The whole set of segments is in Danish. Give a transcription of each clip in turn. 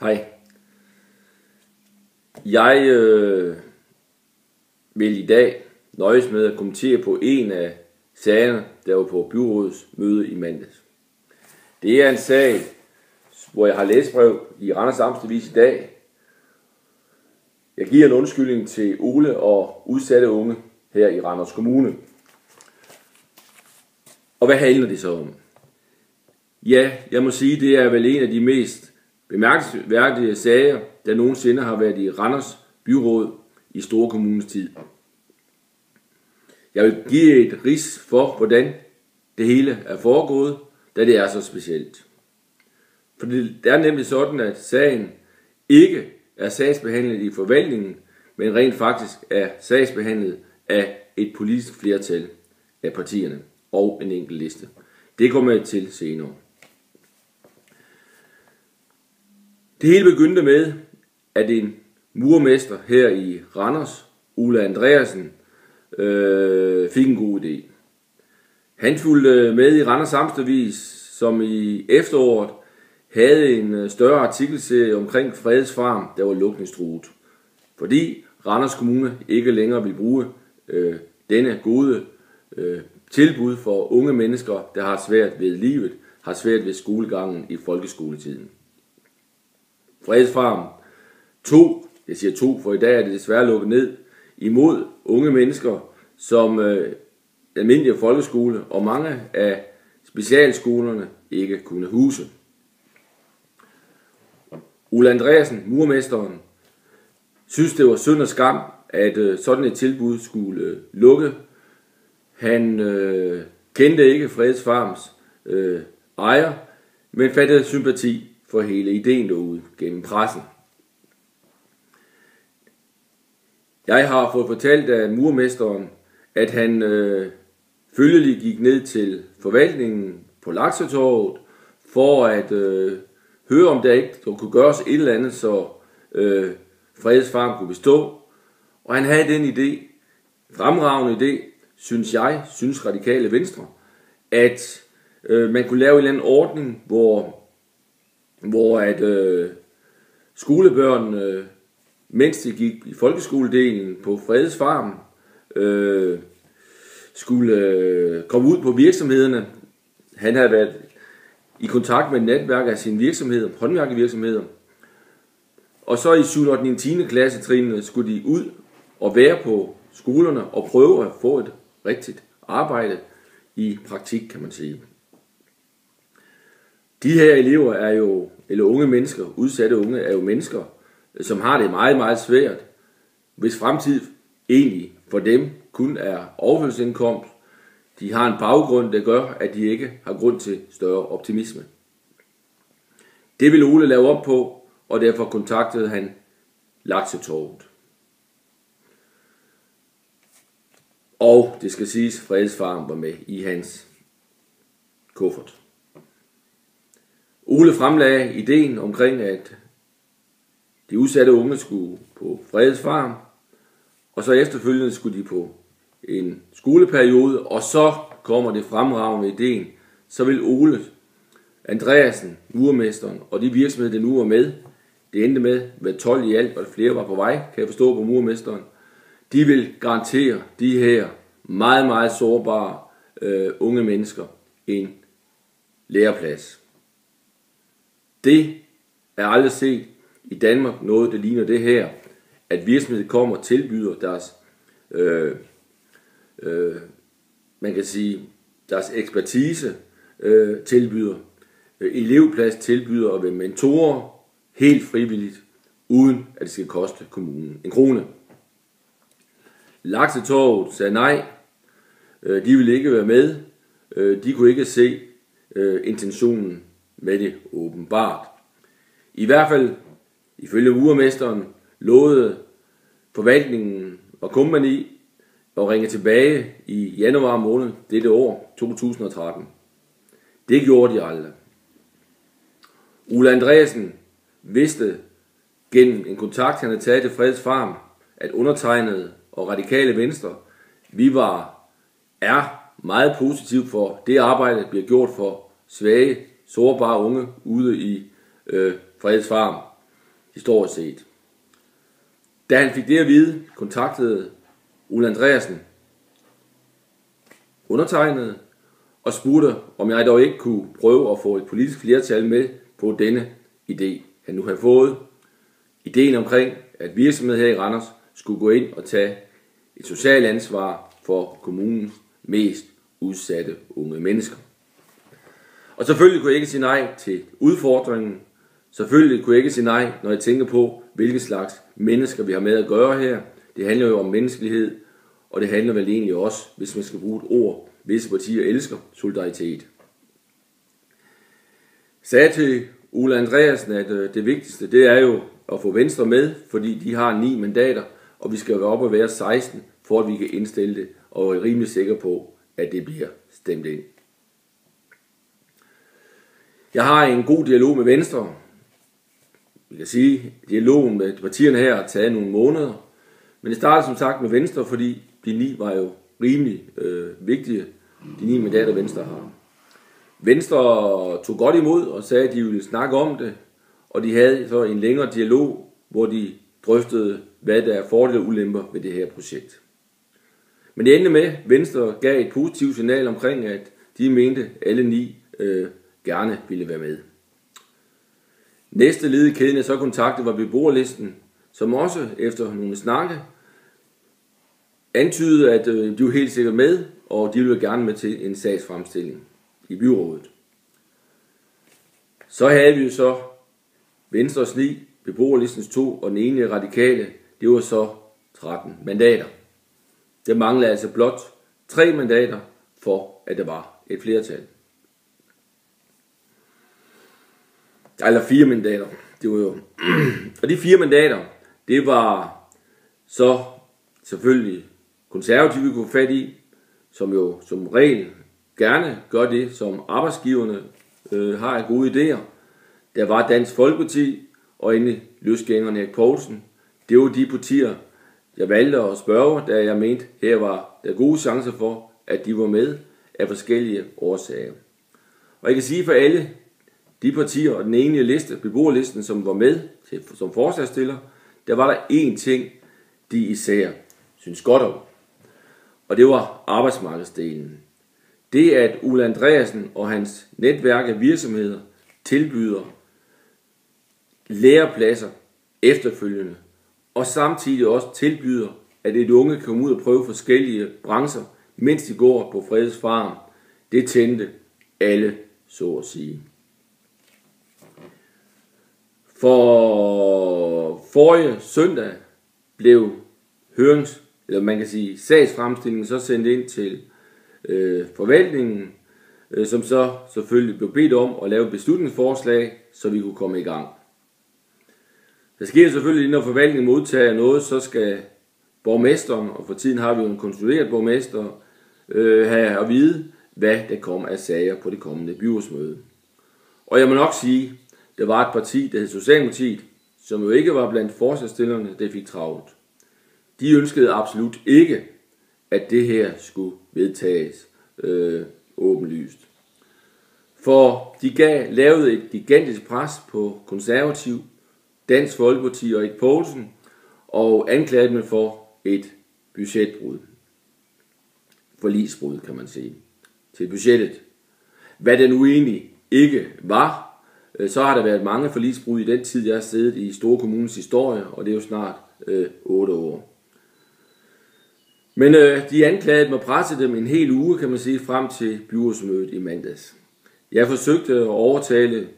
Hej. Jeg vil i dag nøjes med at kommentere på en af sagerne, der var på byrådets møde i mandags. Det er en sag, hvor jeg har læsebrev i Randers Amtsavis i dag. Jeg giver en undskyldning til Ole og udsatte unge her i Randers Kommune. Og hvad handler det så om? Ja, jeg må sige, det er vel en af de mest bemærkelsesværdige sager, der nogensinde har været i Randers Byråd i Store Kommunes tid. Jeg vil give et rids for, hvordan det hele er foregået, da det er så specielt. For det er nemlig sådan, at sagen ikke er sagsbehandlet i forvaltningen, men rent faktisk er sagsbehandlet af et politisk flertal af partierne og en enkelt liste. Det kommer jeg til senere. Det hele begyndte med, at en murermester her i Randers, Ole Andreasen, fik en god idé. Han fulgte med i Randers Amtsavis, som i efteråret havde en større artikelserie omkring Fredes Farm, der var lukningstruet. Fordi Randers Kommune ikke længere vil bruge denne gode tilbud for unge mennesker, der har svært ved livet, har svært ved skolegangen i folkeskoletiden. Fredes Farm 2, jeg siger 2, for i dag er det desværre lukket ned, imod unge mennesker, som almindelige folkeskole og mange af specialskolerne ikke kunne huse. Ole Andreasen, murmesteren, synes det var synd og skam, at sådan et tilbud skulle lukke. Han kendte ikke Fredes Farms ejer, men fattede sympati for hele ideen derude gennem pressen. Jeg har fået fortalt af murmesteren, at han følgelig gik ned til forvaltningen på Laksetorvet for at høre, om der ikke kunne gøres et eller andet, så Fredes Farm kunne bestå. Og han havde den idé, fremragende idé, synes Radikale Venstre, at man kunne lave en eller anden ordning, hvor at skolebørn, mens de gik i folkeskoledelen på Fredes Farm, skulle komme ud på virksomhederne. Han havde været i kontakt med et netværk af sine virksomheder, håndværkervirksomheder. Og så i 7. og 10. klassetrinene skulle de ud og være på skolerne og prøve at få et rigtigt arbejde i praktik, kan man sige. De her elever er jo, eller unge mennesker, udsatte unge, er jo mennesker, som har det meget, meget svært, hvis fremtid egentlig for dem kun er overførselsindkomst. De har en baggrund, der gør, at de ikke har grund til større optimisme. Det vil Ole lave op på, og derfor kontaktede han Laksetorvet. Og det skal siges, at Fredes Farm var med i hans kuffert. Ole fremlagde ideen omkring, at de udsatte unge skulle på Fredes Farm, og så efterfølgende skulle de på en skoleperiode, og så kommer det fremragende ideen, så vil Ole Andreasen, murermesteren, og de virksomheder, der nu var med, det endte med 12 i alt, og flere var på vej, kan jeg forstå på murermesteren, de vil garantere de her meget, meget sårbare unge mennesker en læreplads. Det er aldrig set i Danmark noget, der ligner det her, at virksomheder kommer og tilbyder deres, man kan sige, deres ekspertise, tilbyder elevplads, tilbyder at være mentorer, helt frivilligt, uden at det skal koste kommunen en krone. Laksetorvet sagde nej, de ville ikke være med, de kunne ikke se intentionen med det åbenbart. I hvert fald, ifølge murermesteren, lovede forvaltningen og kompagni at ringe tilbage i januar måned dette år, 2013. Det gjorde de aldrig. Ole Andreasen vidste gennem en kontakt, han havde taget til Fredes Farm, at undertegnede og Radikale Venstre, vi er meget positivt for det arbejde, der bliver gjort for svage, sårbare unge ude i Fredes Farm. historisk set. Da han fik det at vide, kontaktede Ole Andreasen undertegnede og spurgte, om jeg dog ikke kunne prøve at få et politisk flertal med på denne idé, han nu havde fået. Ideen omkring, at virksomheder her i Randers skulle gå ind og tage et socialt ansvar for kommunens mest udsatte unge mennesker. Og selvfølgelig kunne jeg ikke sige nej til udfordringen. Selvfølgelig kunne jeg ikke sige nej, når jeg tænker på, hvilke slags mennesker vi har med at gøre her. Det handler jo om menneskelighed, og det handler vel egentlig også, hvis man skal bruge et ord, visse partier elsker solidaritet. Jeg sagde til Ole Andreasen, at det vigtigste, det er jo at få Venstre med, fordi de har 9 mandater, og vi skal være op og være 16, for at vi kan indstille det, og er rimelig sikker på, at det bliver stemt ind. Jeg har en god dialog med Venstre. Vi kan sige, at dialogen med partierne her har taget nogle måneder, men det startede som sagt med Venstre, fordi de 9 var jo rimelig vigtige, de 9 mandater Venstre har. Venstre tog godt imod og sagde, at de ville snakke om det, og de havde så en længere dialog, hvor de drøftede, hvad der er fordele og ulemper ved det her projekt. Men det endte med, at Venstre gav et positivt signal omkring, at de mente, at alle 9 gerne ville være med. Næste led i kæden, jeg så kontaktede, var beboerlisten, som også efter nogle snakke antydede, at de var helt sikkert med, og de ville gerne med til en sagsfremstilling i byrådet. Så havde vi jo så Venstres 9, beboerlistens 2 og den ene radikale, det var så 13 mandater. Der manglede altså blot 3 mandater for, at der var et flertal. Eller 4 mandater. Det var jo. Og de 4 mandater, det var så selvfølgelig konservative, vi kunne få fat i, som jo som regel gerne gør det, som arbejdsgiverne har af gode idéer. Der var Dansk Folkeparti og endelig løsgængeren Erik Poulsen. Det var de partier, jeg valgte at spørge, da jeg mente, her var der gode chancer for, at de var med af forskellige årsager. Og jeg kan sige for alle de partier og den ene liste, beboerlisten, som var med som forslagsstiller, der var der én ting, de især synes godt om. Og det var arbejdsmarkedsdelen. Det at Ole Andreasen og hans netværk af virksomheder tilbyder lærepladser efterfølgende, og samtidig også tilbyder, at et unge kan komme ud og prøve forskellige brancher, mens de går på Fredes Farm. Det tændte alle, så at sige. For forrige søndag blev sagsfremstillingen så sendt ind til forvaltningen, som så selvfølgelig blev bedt om at lave et beslutningsforslag, så vi kunne komme i gang. Der sker selvfølgelig, når forvaltningen modtager noget, så skal borgmesteren, og for tiden har vi jo en konstitueret borgmester, have at vide, hvad der kommer af sager på det kommende byrådsmøde. Og jeg må nok sige, der var et parti, der hed Socialdemokratiet, som jo ikke var blandt forslagsstillerne, der fik travlt. De ønskede absolut ikke, at det her skulle vedtages åbenlyst. For de lavede et gigantisk pres på konservativ, Dansk Folkeparti og Erik Poulsen, og anklagede dem for et budgetbrud. Forligsbrud, kan man sige, til budgettet. Hvad det nu egentlig ikke var, så har der været mange forligsbrud i den tid, jeg har siddet i Store Kommunes historie, og det er jo snart 8 år. Men de anklagede dem og pressede dem en hel uge, kan man sige, frem til byrådsmødet i mandags. Jeg forsøgte at overtale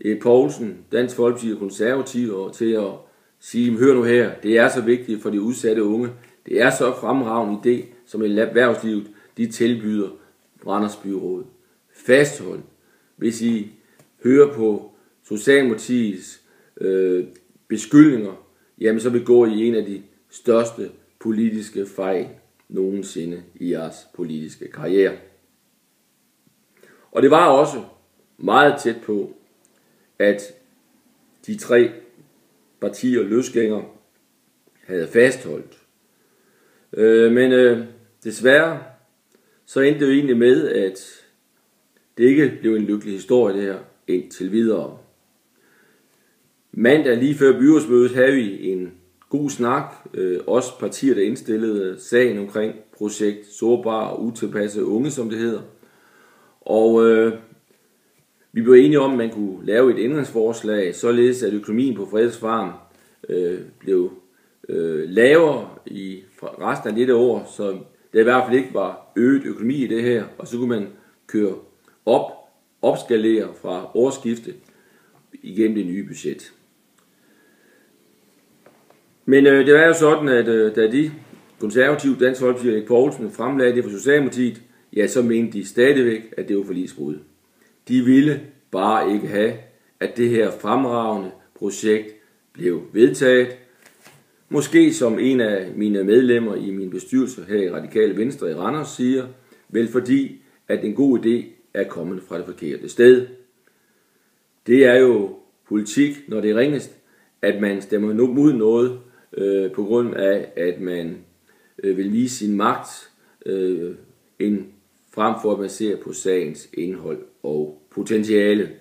Erik Poulsen, Dansk Folkeparti og Konservative til at sige, hør nu her, det er så vigtigt for de udsatte unge. Det er så fremragende idé, som erhvervslivet de tilbyder Randers Byråd. Fasthold, hvis I hører på Socialdemokratiets beskyldninger, jamen så begår I en af de største politiske fejl nogensinde i jeres politiske karriere. Og det var også meget tæt på, at de 3 partier løsgængere havde fastholdt. Men desværre så endte det jo egentlig med, at det ikke blev en lykkelig historie det her indtil videre. Mandag lige før byrådsmødet havde vi en god snak, også partier, der indstillede sagen omkring projekt Sårbare og Utilpassede Unge, som det hedder. Og vi blev enige om, at man kunne lave et ændringsforslag, således at økonomien på Fredets Farm blev lavere i resten af dette år, så der i hvert fald ikke var øget økonomi i det her, og så kunne man køre opskalere fra årsskiftet igennem det nye budget. Men det var jo sådan, at da de konservative, Dansk Folkeparti og Erik Poulsen fremlagde det for Socialdemokratiet, ja, så mente de stadigvæk, at det var forligsbrud. De ville bare ikke have, at det her fremragende projekt blev vedtaget. Måske som en af mine medlemmer i min bestyrelse her i Radikale Venstre i Randers siger, vel fordi, at en god idé er kommet fra det forkerte sted. Det er jo politik, når det er ringest, at man stemmer mod noget, på grund af, at man vil vise sin magt, frem for at man ser på sagens indhold og potentiale.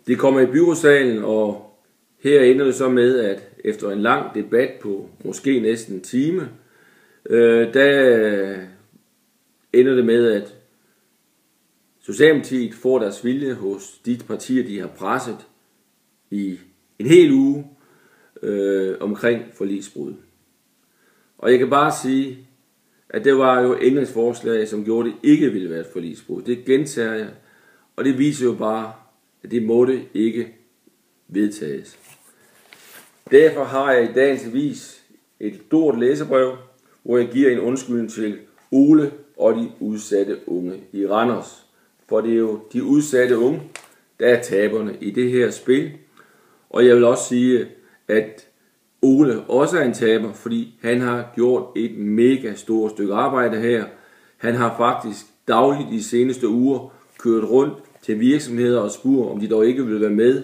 Det kommer i byrådssalen, og her ender det så med, at efter en lang debat på måske næsten en time, der ender det med, at Socialdemokratiet får deres vilje hos de partier, de har presset i en hel uge omkring forligsbrud. Og jeg kan bare sige, at det var jo ændringsforslag, som gjorde, at det ikke ville være et forligsbrud. Det gentager jeg, og det viser jo bare, at det måtte ikke vedtages. Derfor har jeg i dagens avis et stort læserbrev, hvor jeg giver en undskyldning til Ole og de udsatte unge i Randers. For det er jo de udsatte unge, der er taberne i det her spil. Og jeg vil også sige, at Ole også er en taber, fordi han har gjort et mega stort stykke arbejde her. Han har faktisk dagligt de seneste uger kørt rundt til virksomheder og spurgt, om de dog ikke vil være med.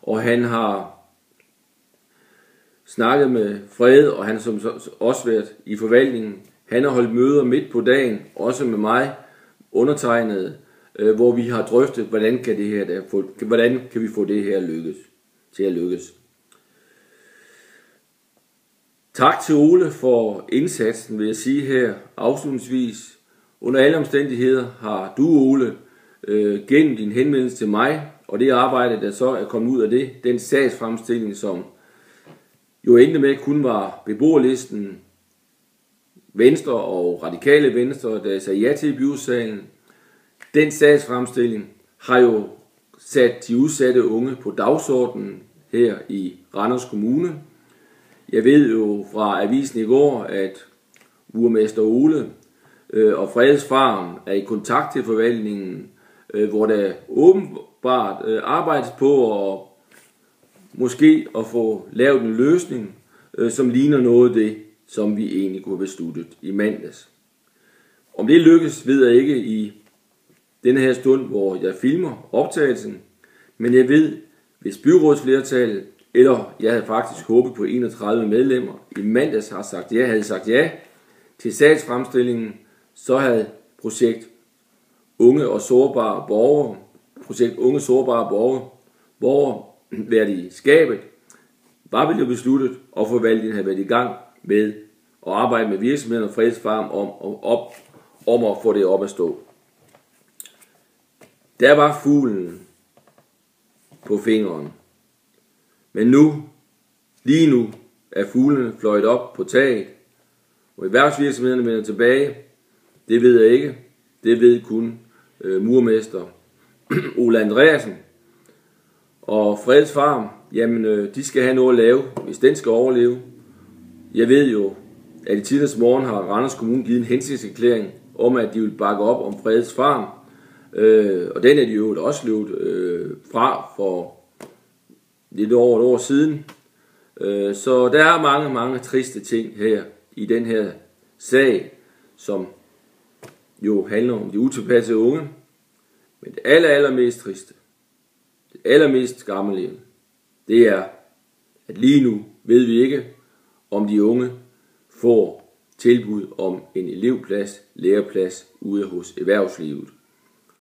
Og han har snakket med Fred, og han har også været i forvaltningen. Han har holdt møder midt på dagen, også med mig, undertegnet, hvor vi har drøftet, hvordan kan vi få det her til at lykkes. Tak til Ole for indsatsen, vil jeg sige her afslutningsvis. Under alle omstændigheder har du, Ole, gennem din henvendelse til mig, og det arbejde, der så er kommet ud af det, den sagsfremstilling, som jo endte med kun var beboerlisten Venstre og Radikale Venstre, der sagde ja til i byrådssalen. Den sagsfremstilling har jo sat de udsatte unge på dagsordenen her i Randers Kommune. Jeg ved jo fra avisen i går, at murmester Ole og Fredets Farm er i kontakt til forvaltningen, hvor der åbenbart arbejdes på at måske at få lavet en løsning, som ligner noget af det, som vi egentlig kunne have besluttet i mandags. Om det lykkes, ved jeg ikke i denne her stund, hvor jeg filmer optagelsen, men jeg ved, hvis byrådsflertallet, eller jeg havde faktisk håbet på 31 medlemmer, i mandags havde sagt ja til sagsfremstillingen, så havde projekt Unge og Sårbare Borgere været i skabet, var vel jo besluttet, og forvaltningen havde været i gang med at arbejde med virksomheden og Fredets Farm om at få det op at stå. Der var fuglen på fingeren. Men lige nu, er fuglene fløjet op på taget, og erhvervsvirksomhederne vender tilbage. Det ved jeg ikke. Det ved kun murmester Ole Andreasen. Og Fredets Farm, jamen de skal have noget at lave, hvis den skal overleve. Jeg ved jo, at i tidens morgen har Randers Kommune givet en hensigtserklæring om, at de vil bakke op om Fredets Farm. Og den er de jo også løbet fra for lidt over et år siden. Så der er mange triste ting her i den her sag, som jo handler om de utilpassede unge. Men det allermest triste, det allermest skammelige, det er, at lige nu ved vi ikke, om de unge får tilbud om en elevplads, læreplads ude hos erhvervslivet.